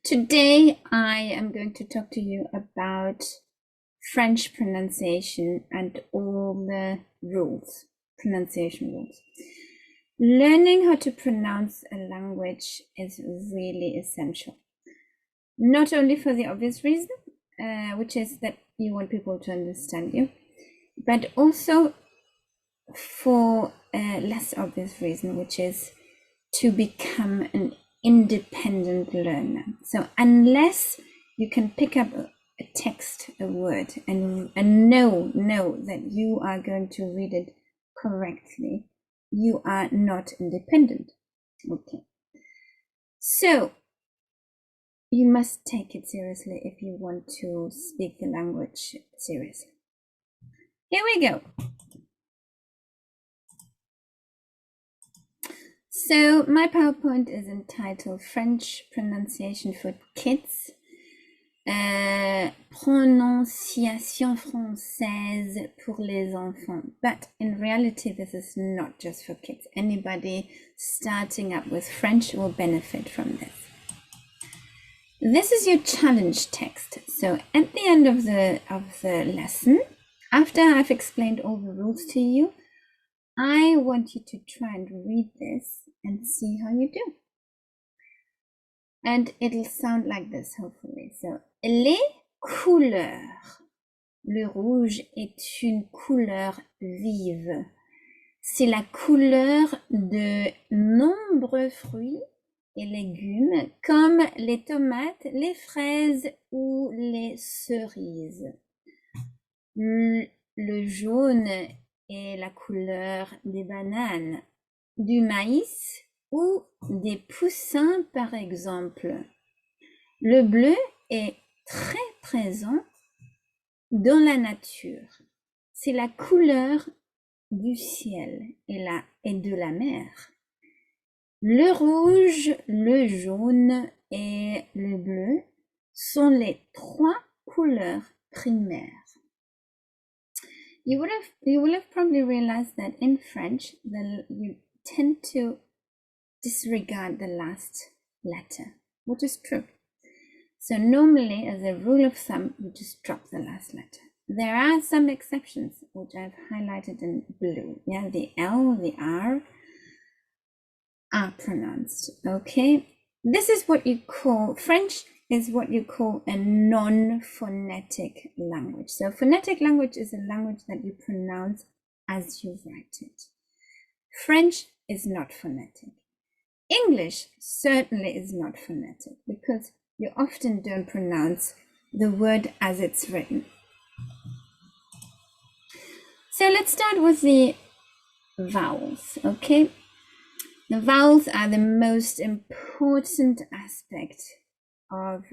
Today I am going to talk to you about French pronunciation and all the rules, pronunciation rules. Learning how to pronounce a language is really essential. Not only for the obvious reason, which is that you want people to understand you, but also for a less obvious reason, which is to become an independent learner. So unless you can pick up a text, a word, and know that you are going to read it correctly, you are not independent. Okay. So you must take it seriously if you want to speak the language seriously. Here we go. So my PowerPoint is entitled French Pronunciation for Kids, Prononciation française pour les enfants. But in reality, this is not just for kids. Anybody starting up with French will benefit from this. This is your challenge text. So at the end of the lesson, after I've explained all the rules to you, I want you to try and read this and see how you do. And it'll sound like this, hopefully. So, les couleurs. Le rouge est une couleur vive. C'est la couleur de nombreux fruits et légumes comme les tomates, les fraises ou les cerises. Le jaune est la couleur des bananes, du maïs ou des poussins par exemple. Le bleu est très présent dans la nature. C'est la couleur du ciel et de la mer. Le rouge, le jaune et le bleu sont les trois couleurs primaires. You will have probably realized that in French, you tend to disregard the last letter, which is true. So normally, as a rule of thumb, you just drop the last letter. There are some exceptions, which I've highlighted in blue. Yeah, the L, the R are pronounced. Okay, this is what you call French is what you call a non-phonetic language. So phonetic language is a language that you pronounce as you write it. French is not phonetic. English certainly is not phonetic because you often don't pronounce the word as it's written. So let's start with the vowels, okay? The vowels are the most important aspect of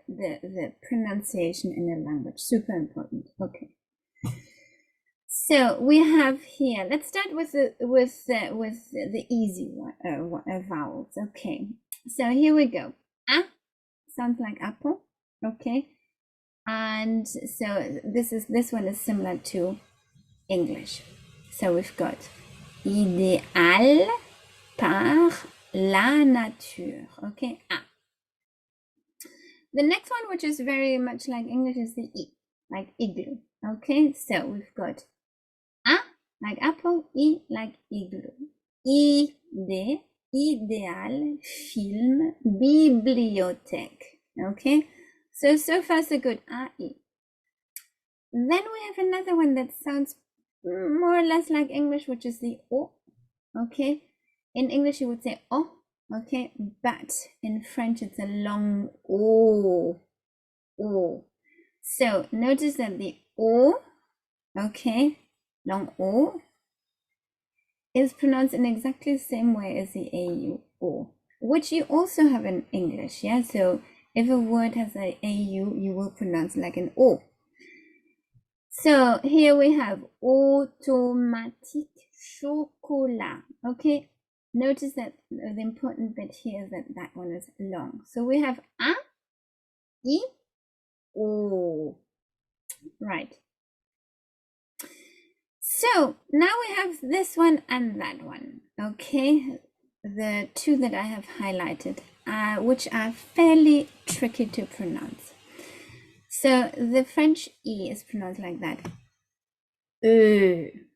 the pronunciation in a language. Super important. Okay. So we have here. Let's start with the easy vowels. Okay. So here we go. A sounds like apple. Okay. And so this one is similar to English. So we've got idéal par la nature. Okay. A. The next one, which is very much like English, is the I, like igloo. Okay, so we've got A like apple, I like igloo. Idée, idéal, film, bibliothèque. Okay, so far so good. A, I. Then we have another one that sounds more or less like English, which is the O. Okay, in English you would say O. Okay, but in French it's a long O. O. So notice that the O, okay, long O, is pronounced in exactly the same way as the AU, O, which you also have in English, yeah? So if a word has an AU, you will pronounce like an O. So here we have automatique chocolat, okay? Notice that the important bit here is that one is long. So we have A, I, O. Right. So now we have this one and that one. Okay. The two that I have highlighted which are fairly tricky to pronounce. So the French E is pronounced like that.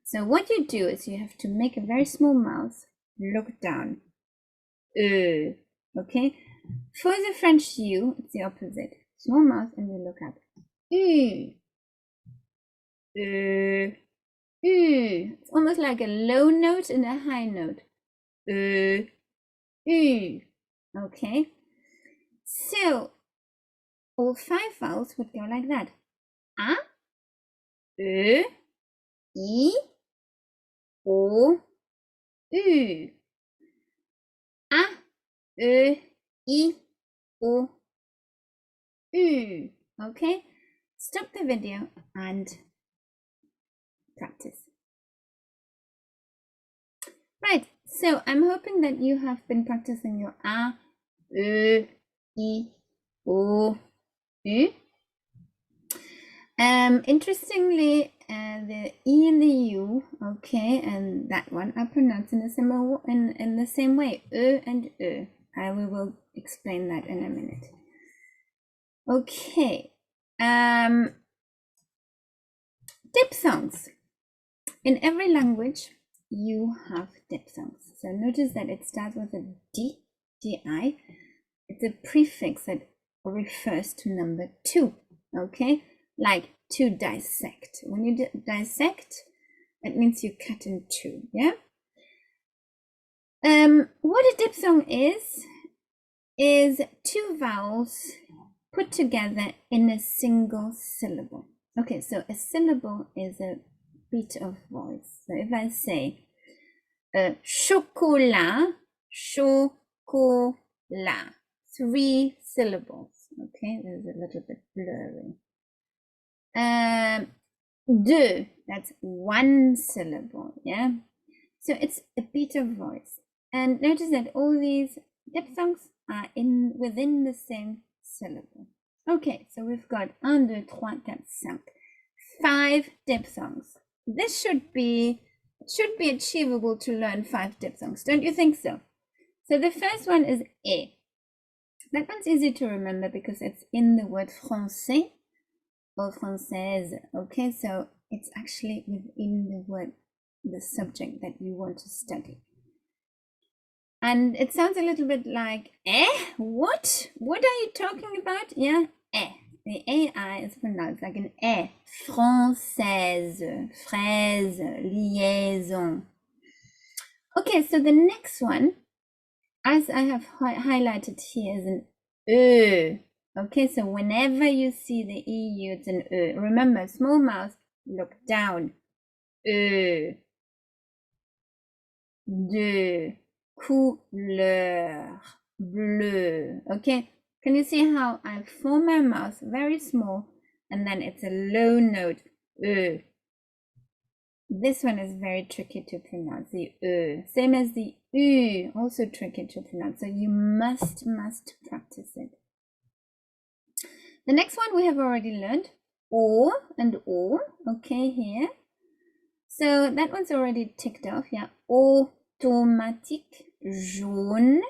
So what you do is you have to make a very small mouth, look down. Okay? For the French U, it's the opposite. Small mouth and you look up. It's almost like a low note and a high note. Okay? So all 5 vowels would go like that. A, I, O, U. A, I, O, U. Okay? Stop the video and practice. Right, so I'm hoping that you have been practicing your A, I, O, U. Interestingly, the E and the U, okay, and that one are pronounced in the same way, and Ö. We will explain that in a minute. Okay, diphthongs. In every language, you have diphthongs. So notice that it starts with a D, D-I. It's a prefix that refers to number 2, okay? Like to dissect. When you dissect, it means you cut in 2, yeah? What a diphthong is 2 vowels put together in a single syllable. Okay, so a syllable is a beat of voice. So if I say chocolat, chocolat, 3 syllables. Okay, there's a little bit blurry. Deux, that's 1 syllable, yeah? So it's a beat of voice. And notice that all these diphthongs are within the same syllable. Okay, so we've got 1, 2, 3, 4, 5. 5 diphthongs. This should be achievable to learn 5 diphthongs. Don't you think so? So the first one is E. That one's easy to remember because it's in the word français or française. Okay, so it's actually within the word, the subject that you want to study. And it sounds a little bit like, what? What are you talking about? Yeah, The AI is pronounced like an Française, fraise, liaison. Okay, so the next one, as I have highlighted here, is an Okay, so whenever you see the EU, it's an Remember, small mouth, look down. De, couleur, bleu. Okay, can you see how I form my mouth very small and then it's a low note, This one is very tricky to pronounce, the Same as the U, also tricky to pronounce, so you must practice it. The next one we have already learned, O and O, okay, here. So that one's already ticked off, yeah. Automatique, jaune,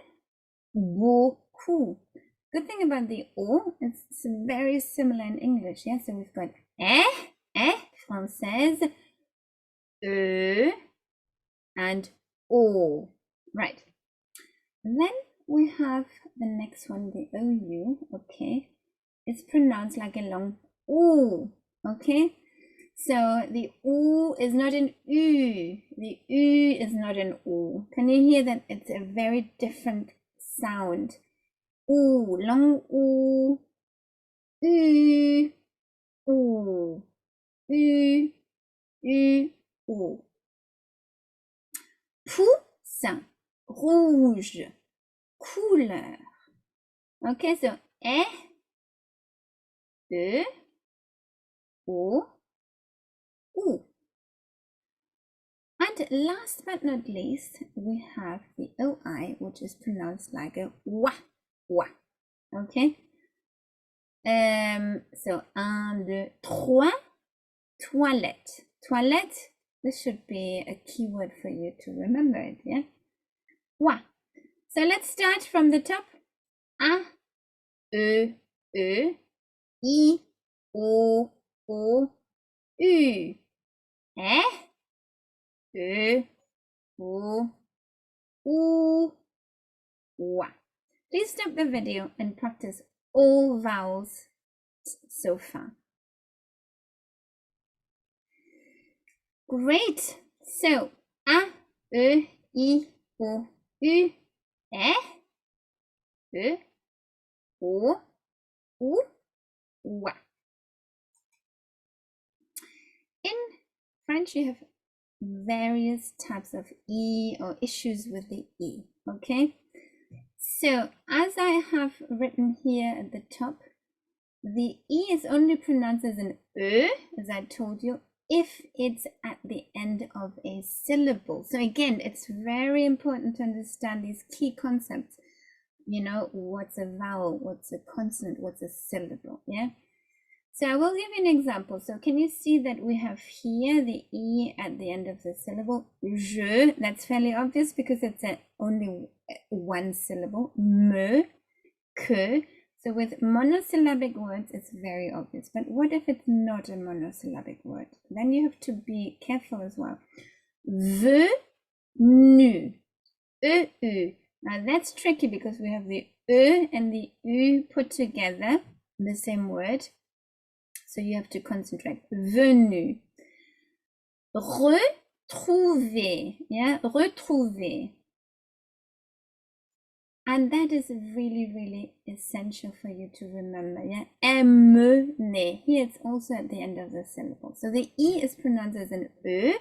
beaucoup. Good thing about the O, it's very similar in English, yeah. So we've got française, and O. Right. And then we have the next one, the OU, okay. It's pronounced like a long O, okay. So the U is not an U. The U is not an U. Can you hear that? It's a very different sound. U, long U. U, U, U, U, U. Poussin, rouge, couleur. Okay, so O, U. And last but not least, we have the OI, which is pronounced like a wa, wa. Okay. So 1, 2, 3, toilette. Toilette, this should be a keyword for you to remember it, yeah? Wa. So let's start from the top. A, E, E, I, O, O, U. E, E, O, U, W. Please stop the video and practice all vowels so far. Great. So, A, E, I, O, U, E, E, O, U, W. In French, you have various types of E or issues with the E, okay? So, as I have written here at the top, the E is only pronounced as an E, as I told you, if it's at the end of a syllable. So again, it's very important to understand these key concepts. You know, what's a vowel, what's a consonant, what's a syllable, yeah? So I will give you an example. So can you see that we have here the E at the end of the syllable? Je, that's fairly obvious because it's only one syllable. Me, que. So with monosyllabic words, it's very obvious. But what if it's not a monosyllabic word? Then you have to be careful as well. Venu, eu. Now that's tricky because we have the e and the u put together in the same word. So you have to concentrate. Venu. Retrouver. Yeah, retrouver. And that is really, really essential for you to remember. Yeah, emmener. Here it's also at the end of the syllable. So the E is pronounced as an E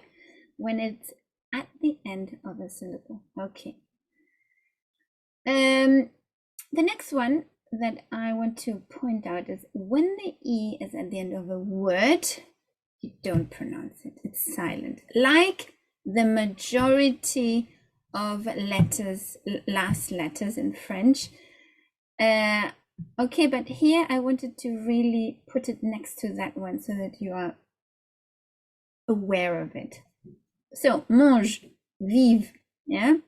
when it's at the end of a syllable. Okay. The next one that I want to point out is when the E is at the end of a word, you don't pronounce it. It's silent. Like the majority of letters, last letters in French. Okay, but here I wanted to really put it next to that one so that you are aware of it. So, mange, vive, yeah?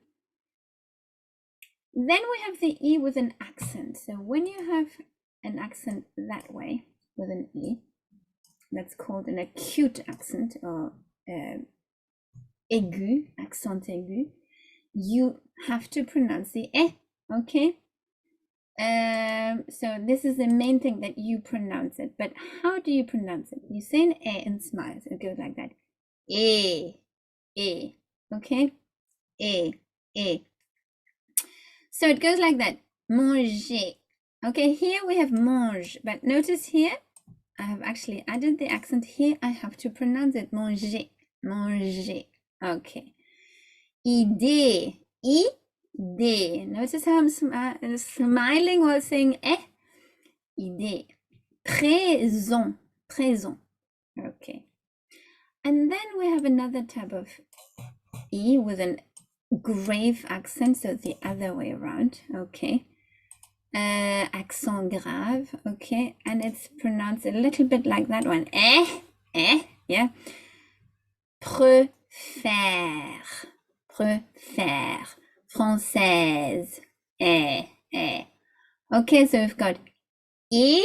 Then we have the E with an accent. So when you have an accent that way with an E, that's called an acute accent or aigu, accent aigu. You have to pronounce the E, okay? So this is the main thing that you pronounce it. But how do you pronounce it? You say an E and smile. So it goes like that. E, okay? E. So it goes like that. Manger. Okay, here we have mange. But notice here, I have actually added the accent. Here I have to pronounce it. Manger. Okay. Idée. Idée. Notice how I'm smiling while saying eh. Idée. Présent. Okay. And then we have another type of E with an grave accent, so the other way around. Okay. Accent grave. Okay. And it's pronounced a little bit like that one. Eh. Yeah. Préfère. Française. Okay, so we've got E,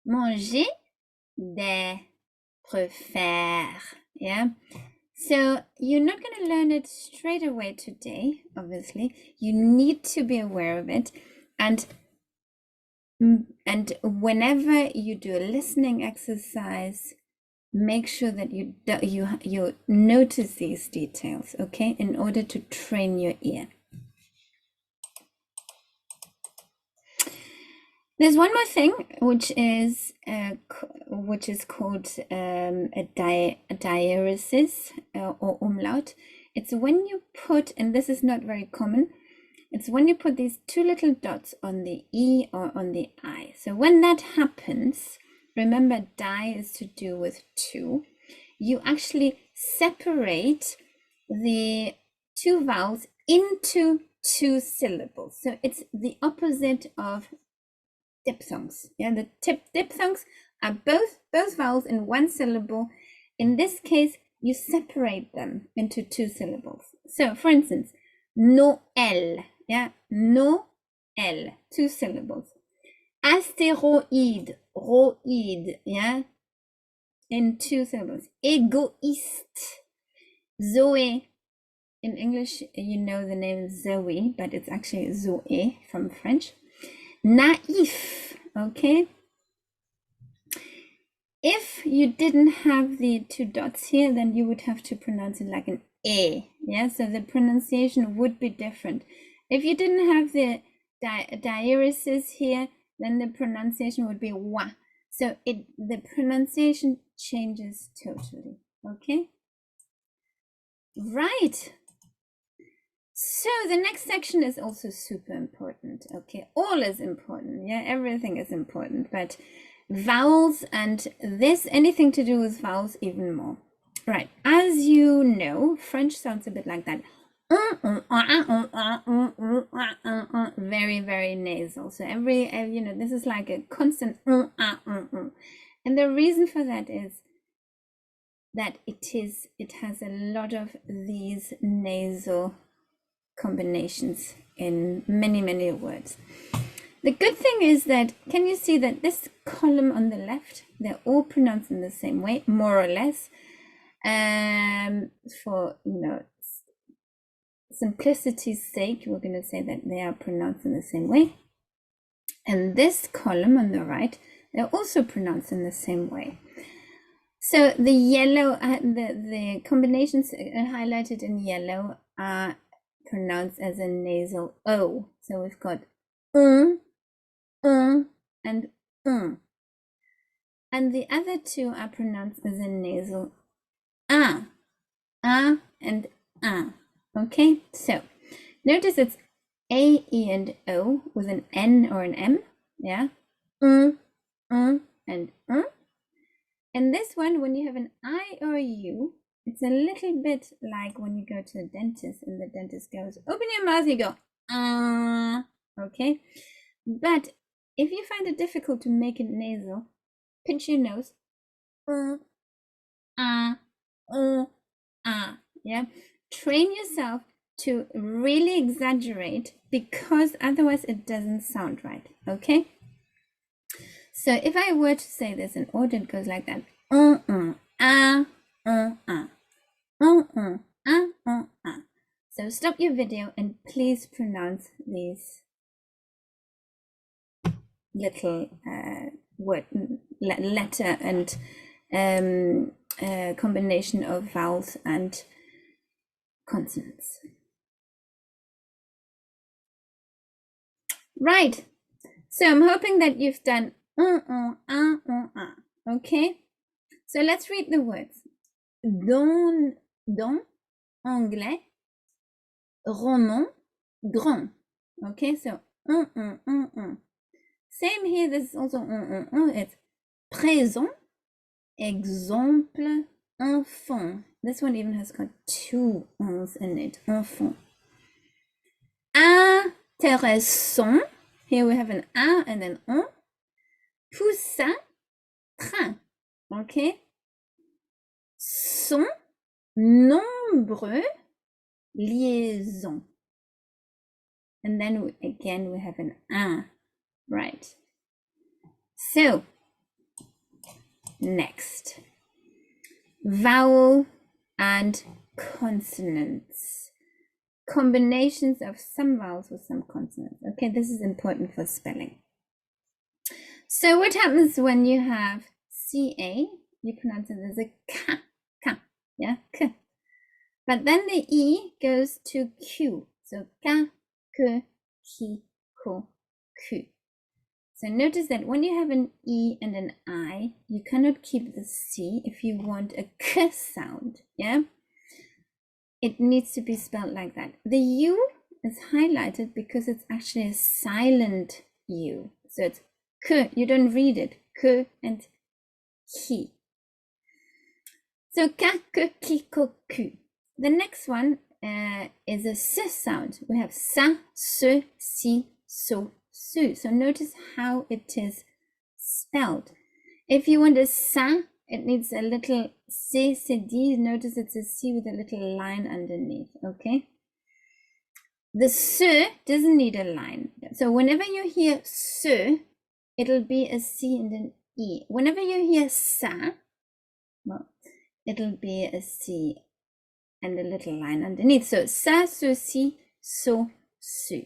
Manger, des, préfère. Yeah. So you're not going to learn it straight away today, obviously. You need to be aware of it. And whenever you do a listening exercise, make sure that you notice these details, okay, in order to train your ear. There's one more thing, which is called a diaeresis or umlaut. It's when you put, and this is not very common, it's when you put these two little dots on the E or on the I. So when that happens, remember die is to do with two. You actually separate the two vowels into two syllables. So it's the opposite of diphthongs. Yeah, the diphthongs are both vowels in one syllable. In this case, you separate them into 2 syllables. So for instance, Noël, yeah, Noël, 2 syllables. Astéroïde, roïde, yeah, in 2 syllables. Égoïste, Zoé. In English, you know the name Zoe, but it's actually Zoé from French. Naïf, okay? If you didn't have the 2 dots here, then you would have to pronounce it like an E, yeah? So the pronunciation would be different. If you didn't have the diaeresis here, then the pronunciation would be wa. So the pronunciation changes totally, okay? Right. So the next section is also super important, okay? All is important, yeah? Everything is important, but vowels and this, anything to do with vowels, even more. Right, as you know, French sounds a bit like that. Very, very nasal. So every, you know, this is like a constant and the reason for that is that it has a lot of these nasal combinations in many, many words. The good thing is that, can you see that this column on the left, they're all pronounced in the same way, more or less. For, you know, simplicity's sake, we're going to say that they are pronounced in the same way. And this column on the right, they're also pronounced in the same way. So the yellow, the combinations highlighted in yellow are pronounced as a nasal O. So we've got and and the other 2 are pronounced as a nasal and okay, so notice it's A, E, and O with an N or an M, yeah, and and this one, when you have an I or a U, it's a little bit like when you go to the dentist and the dentist goes, open your mouth, you go, okay? But if you find it difficult to make it nasal, pinch your nose, yeah? Train yourself to really exaggerate, because otherwise it doesn't sound right, okay? So if I were to say this in order, it goes like that. So stop your video and please pronounce these little word, letter and combination of vowels and consonants. Right. So I'm hoping that you've done okay? So let's read the words. Don, anglais, roman, grand. Okay, so Same here, this is also it's présent, exemple, enfant. This one even has got 2 ons in it, enfant. Intéressant. Here we have an A and an on. Poussin, train. Okay. Sont nombreux, liaison. And then again we have an un, right? So next, vowel and consonants. Combinations of some vowels with some consonants. Okay, this is important for spelling. So what happens when you have CA? You pronounce it as a K, yeah, K. But then the E goes to Q. So K, K, Ki, Ko, Q. So notice that when you have an E and an I, you cannot keep the C if you want a K sound, yeah? It needs to be spelled like that. The U is highlighted because it's actually a silent U. So it's K, you don't read it, K and Ki. So K, K, Ki, Ko, Ku. The next one is a S sound. We have Sa, Se, Si, So, Su. So notice how it is spelled. If you want a Sa it needs a little C, C, D. Notice it's a C with a little line underneath, okay? The S doesn't need a line. So whenever you hear S, it'll be a C and an E. Whenever you hear sa, well, it'll be a C and a little line underneath. So sa, so, si, so, su.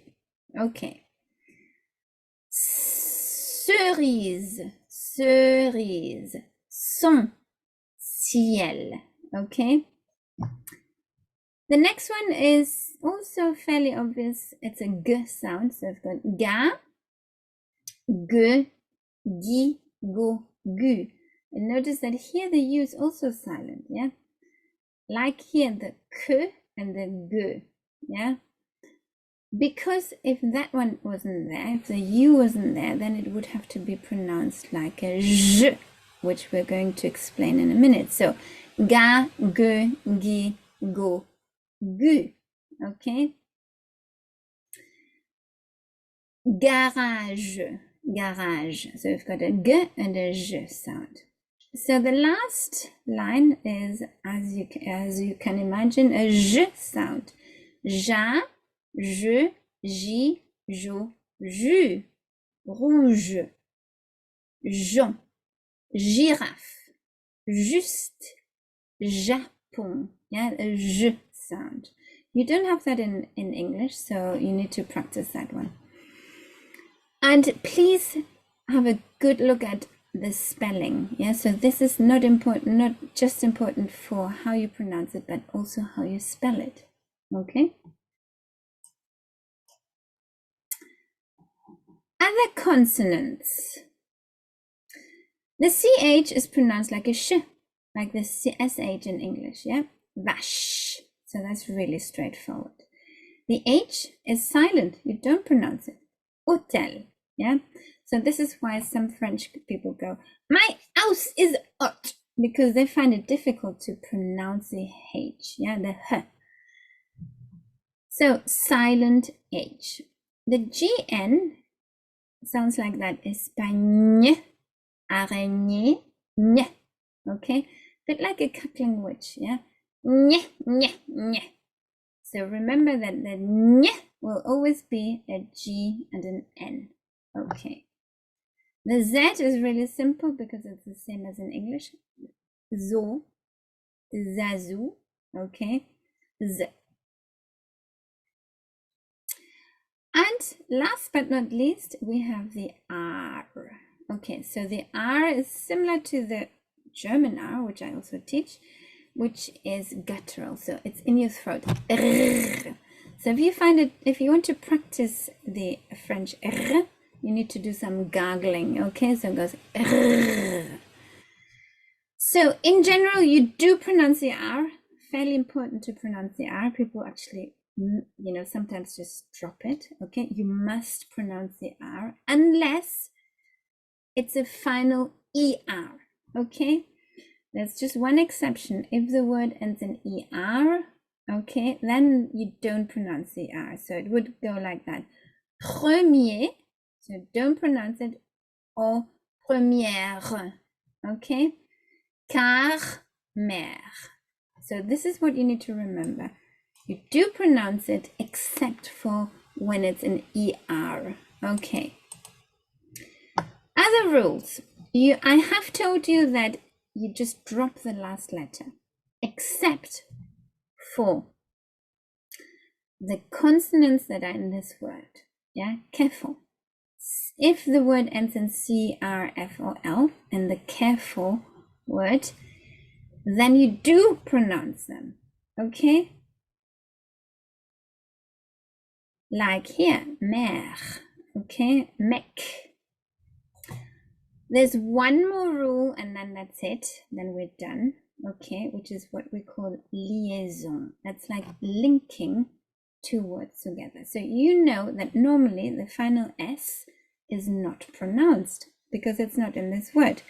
Okay. Cerise, cerise, son, ciel. Okay. The next one is also fairly obvious. It's a g sound. So I've got ga, g, gi, go, gu. And notice that here the u is also silent. Yeah. Like here, the k and the g. Yeah. Because if that one wasn't there, if the U wasn't there, then it would have to be pronounced like a J, which we're going to explain in a minute. So, ga, ge, gi, go, gu. Okay? Garage, garage. So we've got a G and a J sound. So the last line is, as you can imagine, a J sound. Ja, je, j'y, jo, jus, rouge, Jean, girafe, juste, Japon. Yeah, a J sound. You don't have that in English, so you need to practice that one. And please have a good look at the spelling. Yeah, so this is not important, not just important for how you pronounce it, but also how you spell it. Okay? Other consonants. The CH is pronounced like a sh, like the SH in English, yeah? Vache. So that's really straightforward. The H is silent. You don't pronounce it. Hotel, yeah? So this is why some French people go, my house is hot, because they find it difficult to pronounce the H, yeah, the H. So silent H. The GN sounds like that. Espagne, araignée, nye. Okay, bit like a cackling witch, yeah. Nye, nye, nye. So remember that the nye will always be a G and an N. Okay. The Z is really simple because it's the same as in English. Zo, zazu. Okay. Z. And last but not least, we have the R. Okay, so the R is similar to the German R, which I also teach, which is guttural. So it's in your throat. So if you want to practice the French R, you need to do some gargling. Okay, so it goes. So in general, you do pronounce the R. Fairly important to pronounce the R. People actually, sometimes just drop it. Okay, you must pronounce the R unless it's a final ER. Okay, there's just one exception. If the word ends in ER, okay, then you don't pronounce the R. So it would go like that. Premier, so don't pronounce it, or première. Okay, car, mère. So this is what you need to remember. You do pronounce it except for when it's an ER. Okay. Other rules. I have told you that you just drop the last letter, except for the consonants that are in this word. Yeah, careful. If the word ends in C, R, F, or L, and the careful word, then you do pronounce them. Okay? Like here, mère. Okay, mec. There's one more rule and then that's it. Then we're done. Okay, which is what we call liaison. That's like linking two words together. So you know that normally the final S is not pronounced because it's not in this word,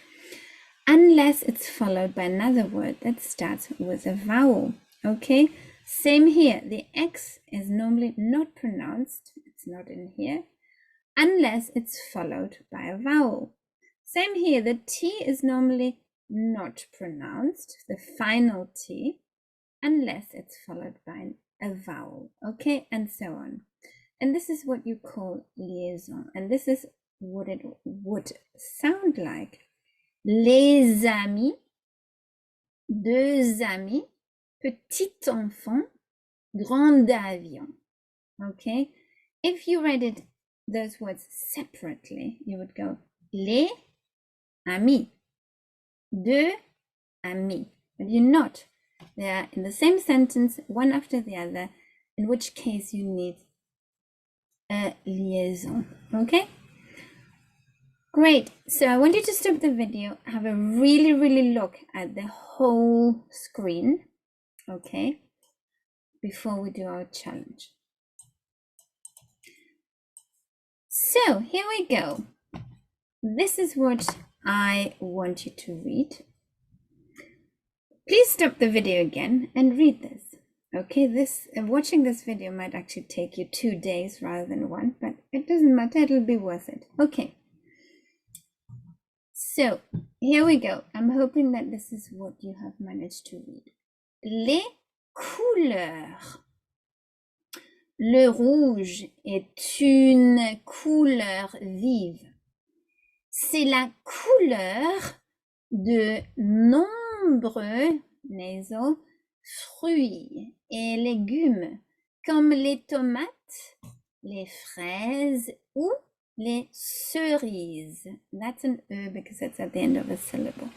unless it's followed by another word that starts with a vowel. Okay, same here. The X is normally not pronounced. It's not in here, unless it's followed by a vowel. Same here, the T is normally not pronounced, the final T, unless it's followed by a vowel, okay, and so on. And this is what you call liaison, and this is what it would sound like. Les amis, deux amis, petit enfant, grand avion, okay? If you read it, those words separately, you would go les amis, deux amis, but you're not. They are in the same sentence, one after the other, in which case you need a liaison, okay? Great, so I want you to stop the video, have a really look at the whole screen, okay, before we do our challenge. So here we go. This is what I want you to read. Please stop the video again and read this. Okay, watching this video might actually take you 2 days rather than 1, but it doesn't matter, it'll be worth it. Okay. So here we go. I'm hoping that this is what you have managed to read. Les couleurs. Le rouge est une couleur vive. C'est la couleur de nombreux fruits et légumes comme les tomates, les fraises ou les cerises. That's an E because it's at the end of a syllable.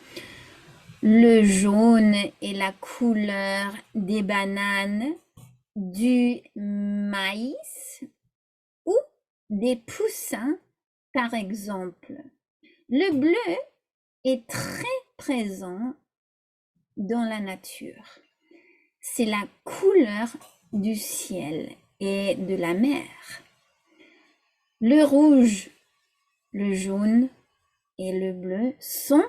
Le jaune est la couleur des bananes, du maïs ou des poussins, par exemple. Le bleu est très présent dans la nature. C'est la couleur du ciel et de la mer. Le rouge, le jaune et le bleu sont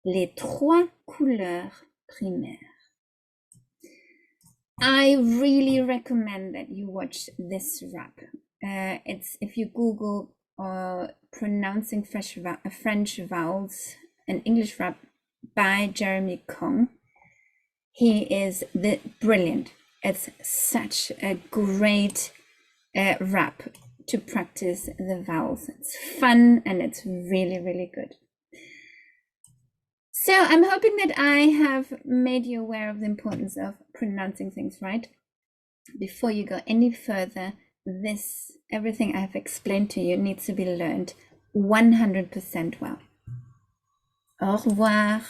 les 3 couleurs primaires. I really recommend that you watch this rap. It's if you Google pronouncing French vowels, an English rap by Jeremy Kong. He is brilliant. It's such a great rap to practice the vowels. It's fun and it's really good. So I'm hoping that I have made you aware of the importance of pronouncing things right. Before you go any further, everything I've explained to you needs to be learned 100% well. Au revoir.